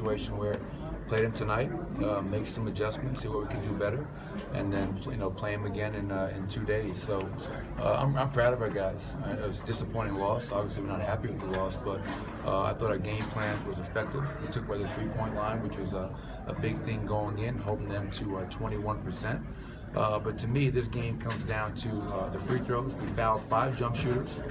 situation where play them tonight, make some adjustments, see what we can do better, and then play them again in 2 days. So I'm proud of our guys. It was a disappointing loss. Obviously, we're not happy with the loss, but I thought our game plan was effective. We took away the three-point line, which was a big thing going in, holding them to 21%. But to me, this game comes down to the free throws. We fouled 5 jump shooters,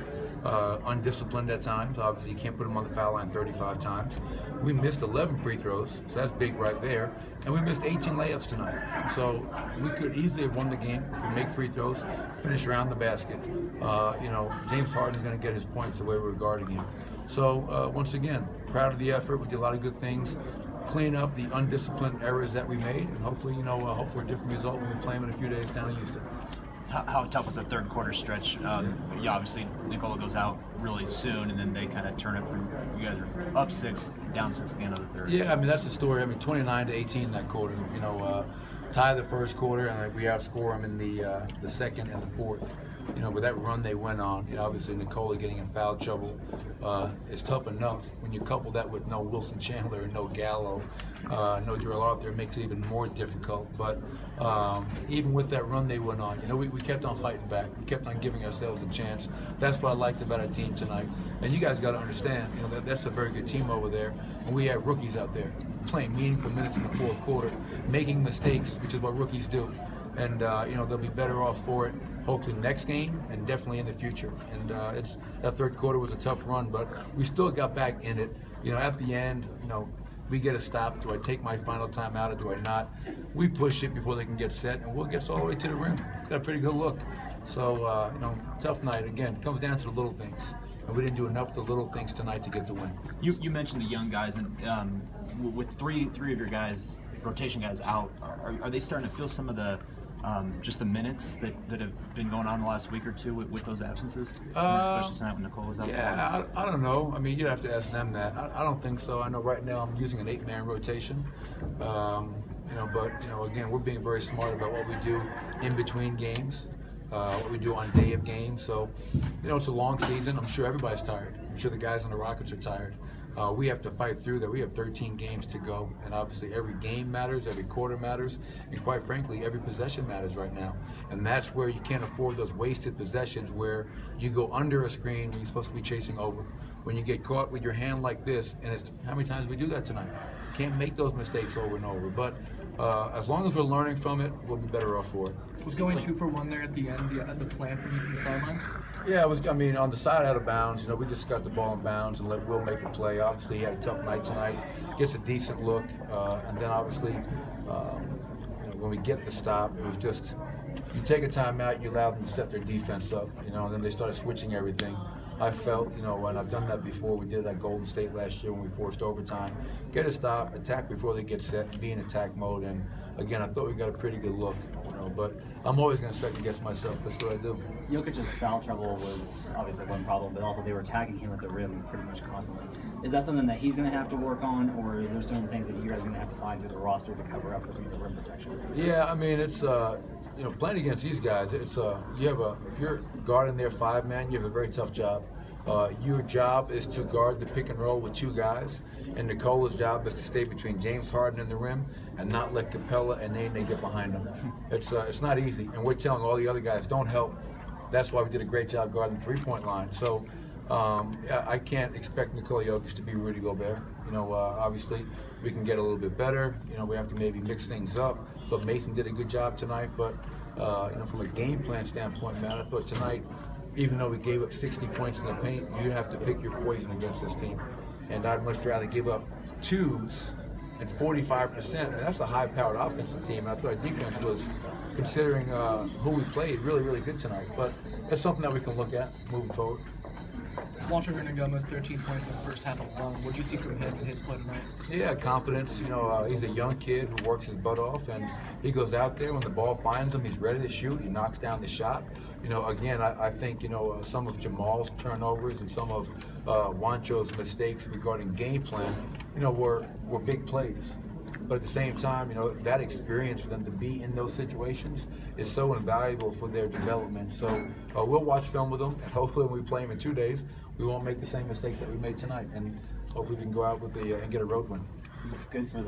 undisciplined at times. Obviously, you can't put them on the foul line 35 times. We missed 11 free throws, so that's big right there. And we missed 18 layups tonight. So we could easily have won the game if we make free throws, finish around the basket. James Harden's going to get his points the way we're guarding him. So once again, proud of the effort. We did a lot of good things. Clean up the undisciplined errors that we made, and hopefully, hope for a different result when we play them in a few days down in Houston. How tough was the third quarter stretch? Obviously, Nikola goes out really soon, and then they kind of turn it from you guys are up 6, down 6 at the end of the third. Yeah, I mean that's the story. 29-18 that quarter. Tie the first quarter, and we outscore them in the second and the fourth. But that run they went on, obviously Nikola getting in foul trouble is tough enough. When you couple that with no Wilson Chandler and no Gallo, no Darrell Arthur, it makes it even more difficult. But even with that run they went on, we kept on fighting back. We kept on giving ourselves a chance. That's what I liked about our team tonight. And you guys got to understand, that's a very good team over there. And we have rookies out there playing meaningful minutes in the fourth quarter, making mistakes, which is what rookies do. And they'll be better off for it, hopefully next game and definitely in the future. And that third quarter was a tough run, but we still got back in it. At the end, we get a stop. Do I take my final time out or do I not? We push it before they can get set, and we'll get us all the way to the rim. It's got a pretty good look. So, tough night. Again, it comes down to the little things. And we didn't do enough of the little things tonight to get the win. You mentioned the young guys, and with three of your guys, rotation guys out, are they starting to feel some of the just the minutes that have been going on the last week or two with those absences, especially tonight when Nicole was out? Yeah, I don't know. You'd have to ask them that. I don't think so. I know right now I'm using an 8-man rotation, but again, we're being very smart about what we do in between games, what we do on day of games. So, it's a long season. I'm sure everybody's tired. I'm sure the guys on the Rockets are tired. We have to fight through that. We have 13 games to go, and obviously every game matters, every quarter matters, and quite frankly, every possession matters right now. And that's where you can't afford those wasted possessions where you go under a screen when you're supposed to be chasing over. When you get caught with your hand like this, and it's how many times we do that tonight. Can't make those mistakes over and over. But as long as we're learning from it, we'll be better off for it. Was going 2 for 1 there at the end the plan for you from the sidelines? Yeah, it was. On the side out of bounds, we just got the ball in bounds and let Will make a play. Obviously, he had a tough night tonight. Gets a decent look, and then obviously, when we get the stop, it was just you take a timeout, you allow them to set their defense up, and then they started switching everything. I felt, and I've done that before. We did it at Golden State last year when we forced overtime. Get a stop, attack before they get set, be in attack mode. And again, I thought we got a pretty good look, but I'm always going to second guess myself. That's what I do. Jokic's foul trouble was obviously one problem, but also they were attacking him at the rim pretty much constantly. Is that something that he's going to have to work on, or are there certain things that you guys are going to have to find through the roster to cover up for some of the rim protection? Yeah, it's playing against these guys, it's if you're guarding their 5-man, you have a very tough job. Your job is to guard the pick and roll with 2 guys, and Nicola's job is to stay between James Harden and the rim and not let Capella and Nene get behind him. It's not easy, and we're telling all the other guys, don't help. That's why we did a great job guarding the 3-point line. So I can't expect Nikola Jokic to be Rudy Gobert. Obviously we can get a little bit better. We have to maybe mix things up. But Mason did a good job tonight. But from a game plan standpoint, man, I thought tonight, even though we gave up 60 points in the paint, you have to pick your poison against this team. And I'd much rather give up 2s and 45%. And that's a high-powered offensive team. And I thought our defense was, considering who we played, really, really good tonight. But that's something that we can look at moving forward. Juancho Hernangomez, 13 points in the first half alone. What do you see from him in his play tonight? Yeah, confidence. He's a young kid who works his butt off, and he goes out there when the ball finds him, he's ready to shoot. He knocks down the shot. Again, I think, some of Jamal's turnovers and some of Juancho's mistakes regarding game plan, were big plays. But at the same time, that experience for them to be in those situations is so invaluable for their development. So we'll watch film with them, and hopefully when we play them in 2 days, we won't make the same mistakes that we made tonight, and hopefully we can go out with and get a road win. good for the